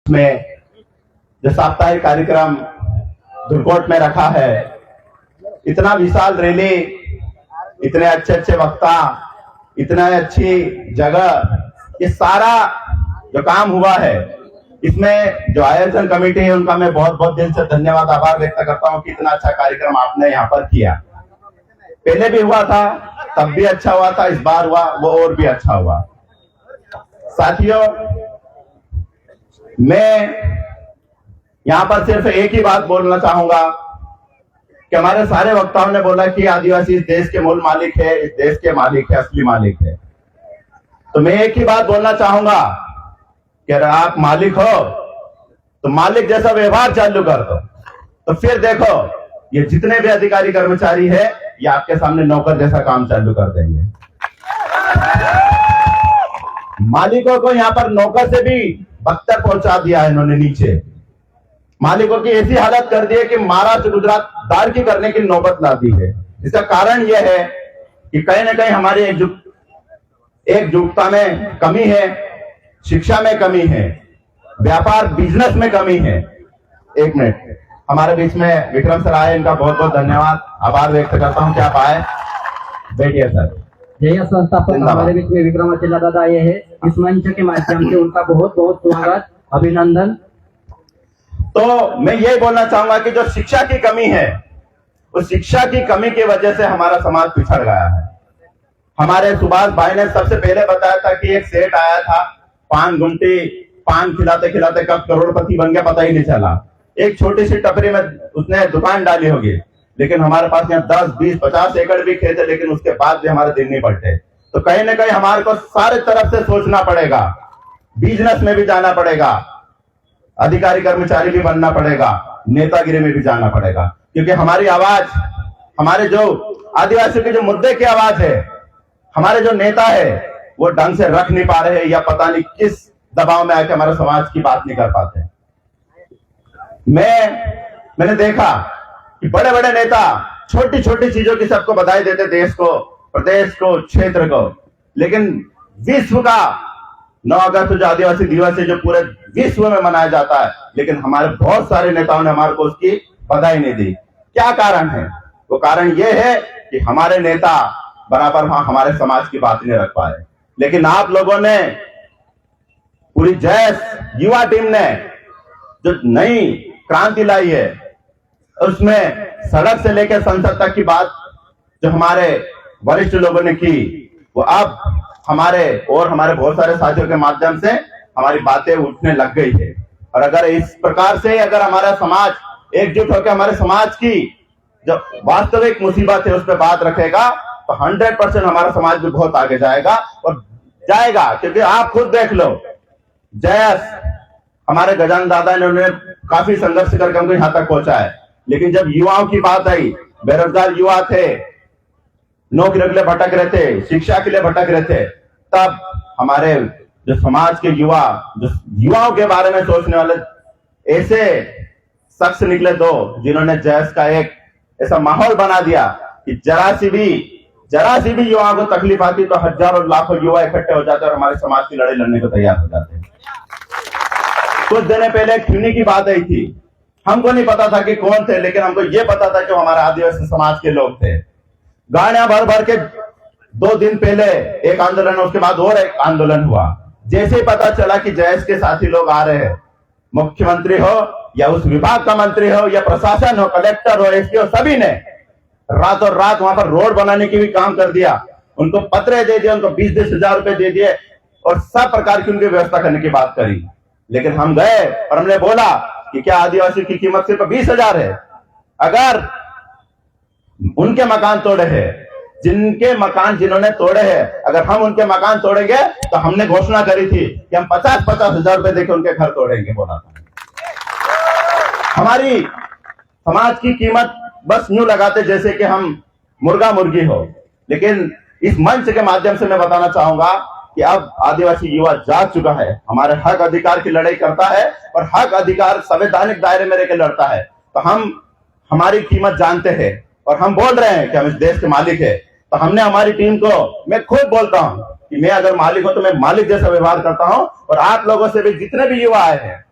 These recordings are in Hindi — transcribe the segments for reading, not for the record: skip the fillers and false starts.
में जो साप्ताहिक कार्यक्रम दुर्कोट में रखा है, इतना विशाल रैली, इतने अच्छे अच्छे वक्ता, इतना अच्छी जगह, ये सारा जो काम हुआ है, इसमें जो आयोजन कमेटी है उनका मैं बहुत बहुत दिल से धन्यवाद आभार व्यक्त करता हूं कि इतना अच्छा कार्यक्रम आपने यहाँ पर किया। पहले भी हुआ था तब भी अच्छा हुआ था, इस बार हुआ वो और भी अच्छा हुआ। साथियों, मैं यहाँ पर सिर्फ एक ही बात बोलना चाहूंगा कि हमारे सारे वक्ताओं ने बोला कि आदिवासी इस देश के मूल मालिक है, इस देश के मालिक है, असली मालिक है। तो मैं एक ही बात बोलना चाहूंगा कि अगर आप मालिक हो तो मालिक जैसा व्यवहार चालू कर दो, तो फिर देखो ये जितने भी अधिकारी कर्मचारी है ये आपके सामने नौकर जैसा काम चालू कर देंगे। मालिकों को यहाँ पर नौकर से भी बदतर पहुंचा दिया है इन्होंने नीचे। मालिकों की ऐसी हालत कर दी है कि महाराष्ट्र गुजरात दारकी करने की नौबत ला दी है। इसका कारण यह है कि कहीं ना कहीं हमारी एकजुटता में कमी है, शिक्षा में कमी है, व्यापार बिजनेस में कमी है। एक मिनट, हमारे बीच में विक्रम सर आए, इनका बहुत बहुत धन्यवाद आभार व्यक्त करता हूं कि आप आए। बैठिए सर। जय संस्थापक हमारे बीच में विक्रमादित्य दादा आए हैं, इस मंच के माध्यम से उनका बहुत बहुत स्वागत, अभिनंदन। तो मैं यही बोलना चाहूंगा कि जो शिक्षा की कमी है, उस शिक्षा की कमी की वजह से हमारा समाज पिछड़ गया है। हमारे सुभाष भाई ने सबसे पहले बताया था कि एक सेठ आया था, पान खिलाते खिलाते कब करोड़पति बन गया पता ही नहीं चला। एक छोटी सी टपरी में उसने दुकान डाली होगी, लेकिन हमारे पास यहाँ 10, 20, 50 एकड़ भी खेत है, लेकिन उसके बाद भी हमारे दिन नहीं बढ़ते। तो कहीं ना कहीं हमारे को सारे तरफ से सोचना पड़ेगा, बिजनेस में भी जाना पड़ेगा, अधिकारी कर्मचारी भी बनना पड़ेगा, नेतागिरी में भी जाना पड़ेगा, क्योंकि हमारी आवाज, हमारे जो आदिवासियों के जो मुद्दे की आवाज है, हमारे जो नेता है वो ढंग से रख नहीं पा रहे, या पता नहीं किस दबाव में आके हमारे समाज की बात नहीं कर पाते। मैंने देखा कि बड़े बड़े नेता छोटी छोटी चीजों की सबको बधाई देते, देश को, प्रदेश को, क्षेत्र को, लेकिन विश्व का 9 अगस्त जो आदिवासी दिवस है जो पूरे विश्व में मनाया जाता है, लेकिन हमारे बहुत सारे नेताओं ने हमारे को उसकी बधाई नहीं दी। क्या कारण है? वो कारण ये है कि हमारे नेता बराबर हमारे समाज की बात नहीं रख पाए। लेकिन आप लोगों ने, पूरी जैस युवा टीम ने जो नई क्रांति लाई है, उसमें सड़क से लेकर संसद तक की बात जो हमारे वरिष्ठ लोगों ने की, वो अब हमारे बहुत सारे साथियों के माध्यम से हमारी बातें उठने लग गई है। और अगर इस प्रकार से अगर हमारा समाज एकजुट होकर हमारे समाज की जो वास्तविक मुसीबत है उस पर बात रखेगा, तो 100% हमारा समाज भी बहुत आगे जाएगा और जाएगा। क्योंकि आप खुद देख लो, जयस हमारे गजानन दादा ने उन्हें काफी संघर्ष करके हमको यहां तक पहुंचा है, लेकिन जब युवाओं की बात आई, बेरोजगार युवा थे, नौकरी के लिए भटक रहे थे, शिक्षा के लिए भटक रहे थे, तब हमारे जो समाज के युवा, जो युवाओं के बारे में सोचने वाले ऐसे शख्स निकले दो, जिन्होंने जैस का एक ऐसा माहौल बना दिया कि जरा सी भी युवाओं को तकलीफ आती तो हजारों लाखों युवा इकट्ठे हो जाते और हमारे समाज की लड़ाई लड़ने को तैयार हो जाते। कुछ दिन पहले एक चुनी की बात आई थी, हमको नहीं पता था कि कौन थे, लेकिन हमको ये पता था कि वो हमारे आदिवासी समाज के लोग थे। गाड़ियां भर के 2 दिन पहले एक आंदोलन, उसके बाद और एक आंदोलन हुआ। जैसे ही पता चला कि जयस के साथी लोग आ रहे हैं, मुख्यमंत्री हो या उस विभाग का मंत्री हो या प्रशासन हो, कलेक्टर हो, एसपी हो, सभी ने रातों रात वहां पर रोड बनाने की भी काम कर दिया। उनको पत्र दे दिए, उनको 20-20 हजार रुपए दे दिए और सब प्रकार की उनकी व्यवस्था करने की बात करी। लेकिन हम गए और हमने बोला कि क्या आदिवासी की कीमत सिर्फ 20,000 है? अगर उनके मकान तोड़े हैं, जिन्होंने तोड़े हैं, अगर हम उनके मकान तोड़ेंगे तो हमने घोषणा करी थी कि हम 50-50 हजार रुपए देके उनके घर तोड़ेंगे, बोला था। हमारी समाज की कीमत बस यूं लगाते जैसे कि हम मुर्गा मुर्गी हो। लेकिन इस मंच के माध्यम से मैं बताना चाहूंगा कि अब आदिवासी युवा जाग चुका है, हमारे हक अधिकार की लड़ाई करता है और हक अधिकार संवैधानिक दायरे में रहकर लड़ता है। तो हम हमारी कीमत जानते हैं और हम बोल रहे हैं कि हम इस देश के मालिक है। तो हमने हमारी टीम को, मैं खुद बोलता हूं कि मैं अगर मालिक हूं तो मैं मालिक जैसा व्यवहार करता हूं। और आप लोगों से भी, जितने भी युवा आए हैं,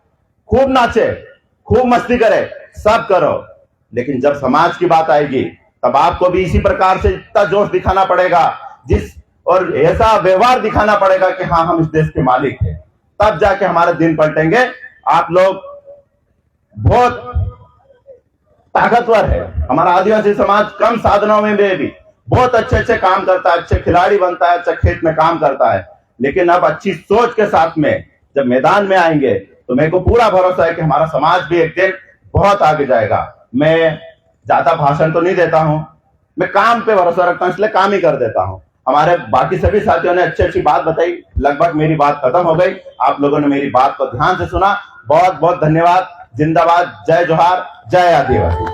खूब नाचे, खूब मस्ती करे, सब करो, लेकिन जब समाज की बात आएगी तब आपको भी इसी प्रकार से इतना जोश दिखाना पड़ेगा, और ऐसा व्यवहार दिखाना पड़ेगा कि हाँ हम इस देश के मालिक हैं, तब जाके हमारे दिन पलटेंगे। आप लोग बहुत ताकतवर है। हमारा आदिवासी समाज कम साधनों में भी बहुत अच्छे अच्छे काम करता है, अच्छे खिलाड़ी बनता है, अच्छा खेत में काम करता है, लेकिन अब अच्छी सोच के साथ में जब मैदान में आएंगे तो मेरे को पूरा भरोसा है कि हमारा समाज भी एक दिन बहुत आगे जाएगा। मैं ज्यादा भाषण तो नहीं देता हूं, मैं काम पे भरोसा रखता हूं, इसलिए काम ही कर देता हूं। हमारे बाकी सभी साथियों ने अच्छी अच्छी बात बताई, लगभग मेरी बात खत्म हो गई। आप लोगों ने मेरी बात को ध्यान से सुना, बहुत बहुत धन्यवाद। जिंदाबाद, जय जोहार, जय आदिवासी।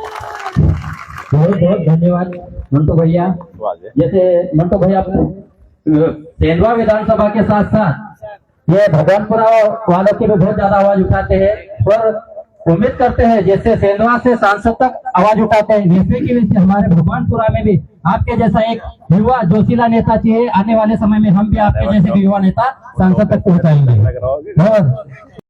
बहुत बहुत धन्यवाद मंटू भैया। जैसे मंटू भैया सेंधवा विधानसभा के साथ साथ ये भगवानपुरा वालों की भी बहुत ज्यादा आवाज उठाते हैं और उम्मीद करते हैं जैसे सेंधवा से सांसद तक आवाज उठाते हैं, वैसे की वैसे हमारे भगवानपुरा में भी आपके जैसा एक युवा जोशीला नेता चाहिए। आने वाले समय में हम भी आपके जैसे युवा नेता सांसद तक पहुंचाएंगे।